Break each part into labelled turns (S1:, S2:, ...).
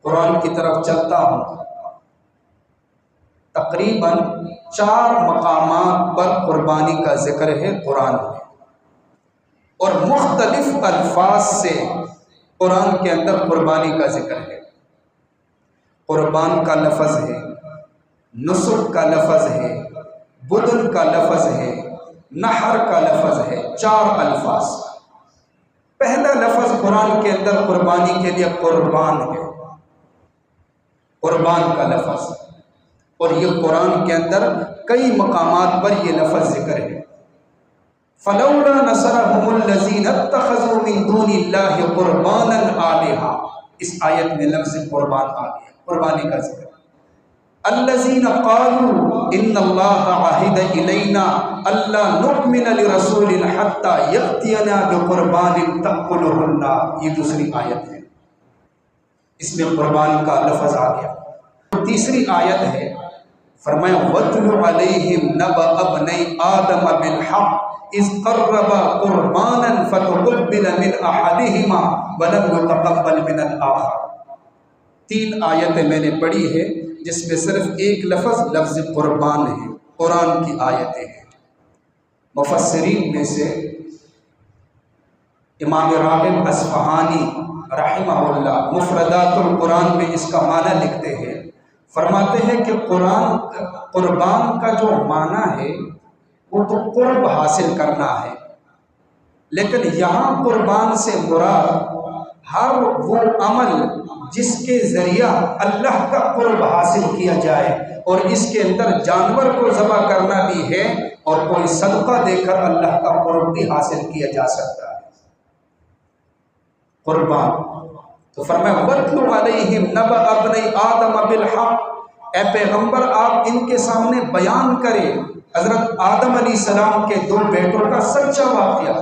S1: قرآن کی طرف چلتا ہوں، تقریباً 4 مقامات پر قربانی کا ذکر ہے قرآن میں، اور مختلف الفاظ سے قرآن کے اندر قربانی کا ذکر ہے۔ قربان کا لفظ ہے، نسک کا لفظ ہے، بدن کا لفظ ہے، نحر کا لفظ ہے، 4 الفاظ۔ پہلا لفظ قرآن کے اندر قربانی کے لیے قربان ہے، قربان کا لفظ، اور یہ قرآن کے اندر کئی مقامات پر یہ لفظ ذکر ہے۔ فلولا نصرهم الذين اتخذوا من دون الله قربانا آلهة، اس آیت میں لفظ قربان آ گیا، قربانی کا ذکر۔ الذين قالوا ان الله عهد الينا الا نؤمن لرسول حتى ياتينا بقربان تاكله النار، یہ دوسری آیت ہے، اس میں قربان کا لفظ آ گیا۔ تیسری آیت ہے، فرمایا وَاتْلُ عَلَيْهِمْ نَبَأَ ابْنَيْ آدَمَ بِالْحَقِّ إِذْ قَرَّبَا قُرْبَانًا فَتُقُبِّلَ مِنْ أَحَدِهِمَا وَلَمْ يُتَقَبَّلْ مِنَ الْآخَرِ۔ 3 آیتیں میں نے پڑھی ہے جس میں صرف ایک لفظ قربان ہے، قرآن کی آیتیں ہیں۔ مفسرین میں سے امام راغب اصفہانی رحمہ اللہ مفردات القرآن میں اس کا معنی لکھتے ہیں، فرماتے ہیں کہ قربان کا جو معنی ہے وہ تو قرب حاصل کرنا ہے، لیکن یہاں قربان سے مراد ہر وہ عمل جس کے ذریعہ اللہ کا قرب حاصل کیا جائے، اور اس کے اندر جانور کو ذبح کرنا بھی ہے، اور کوئی صدقہ دے کر اللہ کا قرب بھی حاصل کیا جا سکتا ہے، قربان۔ تو فرمایا وَاتْلُ عَلَيْهِمْ نَبَأَ ابْنَيْ آدَمَ بِالْحَقِّ، اے پیغمبر آپ ان کے سامنے بیان کریں حضرت آدم علیہ السلام کے 2 بیٹوں کا سچا واقعہ۔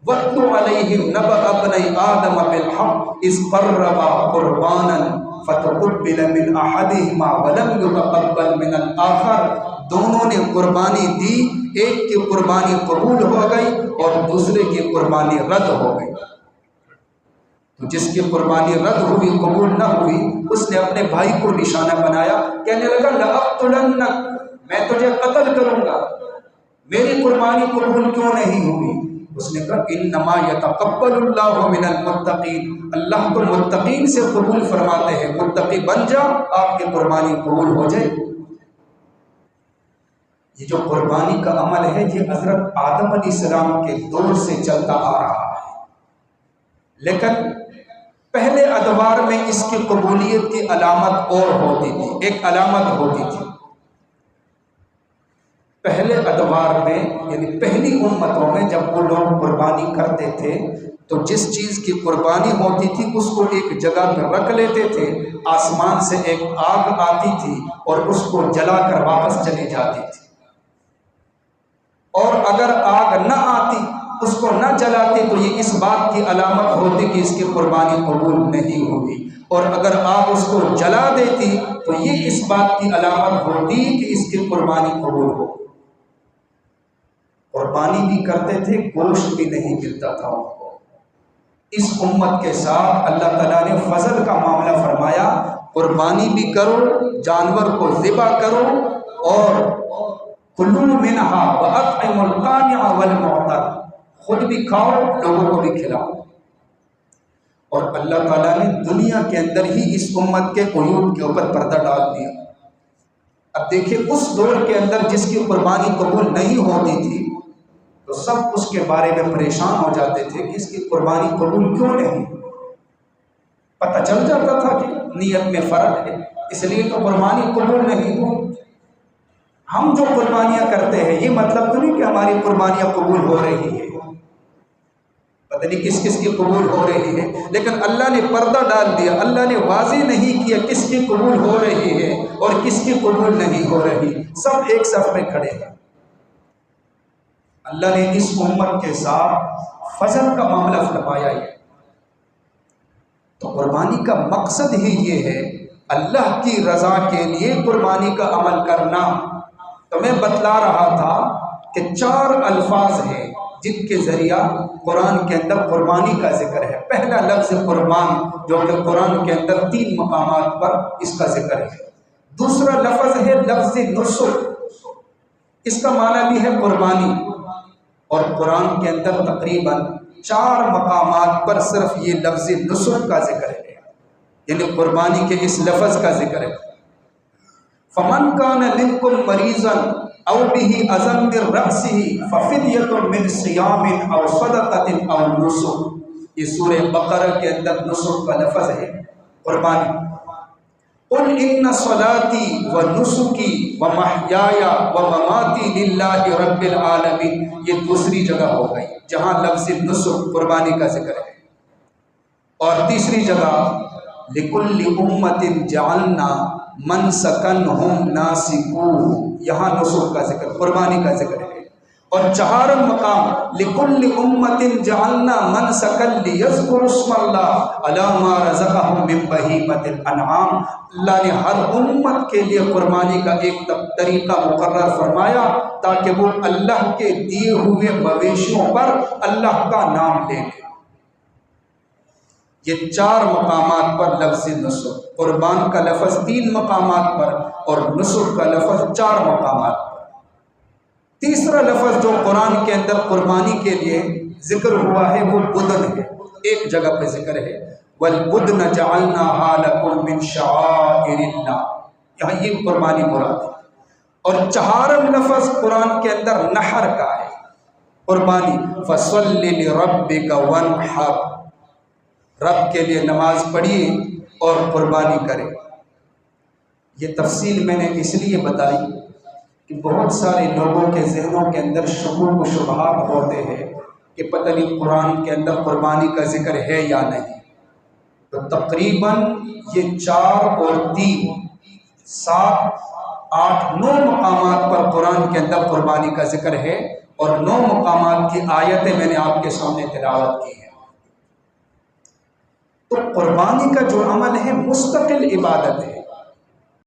S1: وَاتْلُ عَلَيْهِمْ نَبَأَ ابْنَيْ آدَمَ بِالْحَقِّ إِذْ قَرَّبَا قُرْبَانًا فَتُقُبِّلَ مِنْ أَحَدِهِمَا وَلَمْ يُتَقَبَّلْ مِنَ الْآخَرِ، دونوں نے قربانی دی، ایک کی قربانی قبول ہو گئی اور دوسرے کی قربانی رد ہو گئی۔ تو جس کی قربانی رد ہوئی، قبول نہ ہوئی، اس نے اپنے بھائی کو نشانہ بنایا، کہنے لگا لَأَقْتُلَنَّكَ، میں تجھے قتل کروں گا، میری قربانی قبول کیوں نہیں ہوئی؟ اس نے کہا انما یتقبل اللہ من المتقین، اللہ تو متقین سے قبول فرماتے ہیں، متقی بن جا آپ کی قربانی قبول ہو جائے۔ یہ جو قربانی کا عمل ہے یہ حضرت آدم علیہ السلام کے دور سے چلتا آ رہا ہے، لیکن پہلے ادوار میں اس کی قبولیت کی علامت اور ہوتی تھی، ایک علامت ہوتی تھی۔ پہلے ادوار میں یعنی پہلی امتوں میں جب وہ لوگ قربانی کرتے تھے تو جس چیز کی قربانی ہوتی تھی اس کو ایک جگہ پہ رکھ لیتے تھے، آسمان سے ایک آگ آتی تھی اور اس کو جلا کر واپس چلی جاتی تھی، اور اگر آگ نہ آتی، اس کو نہ جلاتے تو یہ اس بات کی علامت ہوتی کہ اس کی قربانی قبول نہیں ہوئی، اور اگر آپ اس کو جلا دیتی تو یہ اس بات کی علامت ہوتی کہ اس کی قربانی قبول ہو۔ قربانی بھی کرتے تھے، گوشت بھی نہیں ملتا تھا ان کو۔ اس امت کے ساتھ اللہ تعالیٰ نے فضل کا معاملہ فرمایا، قربانی بھی کرو، جانور کو ذبح کرو، اور کلوا منہا وَأَطْعِمُوا الْقَانِعَ وَالْمُعْتَرَ، خود بھی کھاؤ، لوگوں کو بھی کھلاؤ۔ اور اللہ تعالیٰ نے دنیا کے اندر ہی اس امت کے عیوب کے اوپر پردہ ڈال دیا۔ اب دیکھیں اس دور کے اندر جس کی قربانی قبول نہیں ہوتی تھی تو سب اس کے بارے میں پریشان ہو جاتے تھے کہ اس کی قربانی قبول کیوں نہیں، پتہ چل جاتا تھا کہ نیت میں فرق ہے، اس لیے تو قربانی قبول نہیں ہو۔ ہم جو قربانیاں کرتے ہیں یہ مطلب تو نہیں کہ ہماری قربانیاں قبول ہو رہی ہیں، پتہ نہیں کس کس کی قبول ہو رہی ہے، لیکن اللہ نے پردہ ڈال دیا، اللہ نے واضح نہیں کیا کس کی قبول ہو رہی ہے اور کس کی قبول نہیں ہو رہی، سب ایک صف میں کھڑے ہیں۔ اللہ نے اس امت کے ساتھ فضل کا معاملہ فرمایا ہے۔ تو قربانی کا مقصد ہی یہ ہے اللہ کی رضا کے لیے قربانی کا عمل کرنا۔ تو میں بتلا رہا تھا کہ 4 الفاظ ہیں جن کے ذریعہ قرآن کے اندر قربانی کا ذکر ہے۔ پہلا لفظ قربان جو کہ قرآن کے اندر 3 مقامات پر اس کا ذکر ہے۔ دوسرا لفظ ہے لفظ نسک، اس کا معنی بھی ہے قربانی، اور قرآن کے اندر تقریباً 4 مقامات پر صرف یہ لفظ نسک کا ذکر ہے، یعنی قربانی کے اس لفظ کا ذکر ہے۔ فمن کان منکم مریضا او به اذى من رأسه ففدیۃ من صیام او صدقۃ او نسک، یہ سورہ بقرہ کے اندر نسک کا لفظ ہے، قربانی۔ قل ان صلاتي ونسكي ومحياي ومماتي لله رب العالمین، یہ دوسری جگہ ہو گئی جہاں لفظ نسک قربانی کا ذکر ہے۔ اور تیسری جگہ لِكُلِّ أُمَّةٍ جَعَلْنَا مَنْسَكًا نَاسِكُوهُ، یہاں نسک کا ذکر، قربانی کا ذکر ہے۔ اور 4 مقام لِكُلِّ أُمَّةٍ جَعَلْنَا مَنْسَكًا لِيَذْكُرُوا اسْمَ اللَّهِ عَلَى مَا رَزَقَهُم مِّن بَهِيمَةِ الْأَنْعَامِ، اللہ نے ہر امت کے لیے قربانی کا ایک طریقہ مقرر فرمایا تاکہ وہ اللہ کے دیے ہوئے مویشیوں پر اللہ کا نام لے لیں۔ یہ 4 مقامات پر لفظ نسک، قربان کا لفظ 3 مقامات پر اور نسک کا لفظ 4 مقامات پر۔ تیسرا لفظ جو قرآن کے اندر قربانی کے لیے ذکر ہوا ہے وہ بدن ہے، ایک جگہ پہ ذکر ہے وَالْبُدْنَ جَعَلْنَاهَا لَكُم مِّن شَعَائِرِ اللَّهِ، یہاں یہ قربانی مراد ہے۔ اور 4م لفظ قرآن کے اندر نحر کا ہے، قربانی، فَصَلِّ لِرَبِّكَ وَانْحَرْ، رب کے لیے نماز پڑھیے اور قربانی کرے۔ یہ تفصیل میں نے اس لیے بتائی کہ بہت سارے لوگوں کے ذہنوں کے اندر شکوک و شبہات ہوتے ہیں کہ پتہ نہیں قرآن کے اندر قربانی کا ذکر ہے یا نہیں۔ تو تقریباً یہ 4 اور 3 7 8 9 مقامات پر قرآن کے اندر قربانی کا ذکر ہے، اور 9 مقامات کی آیتیں میں نے آپ کے سامنے تلاوت کی ہیں۔ تو قربانی کا جو عمل ہے مستقل عبادت ہے،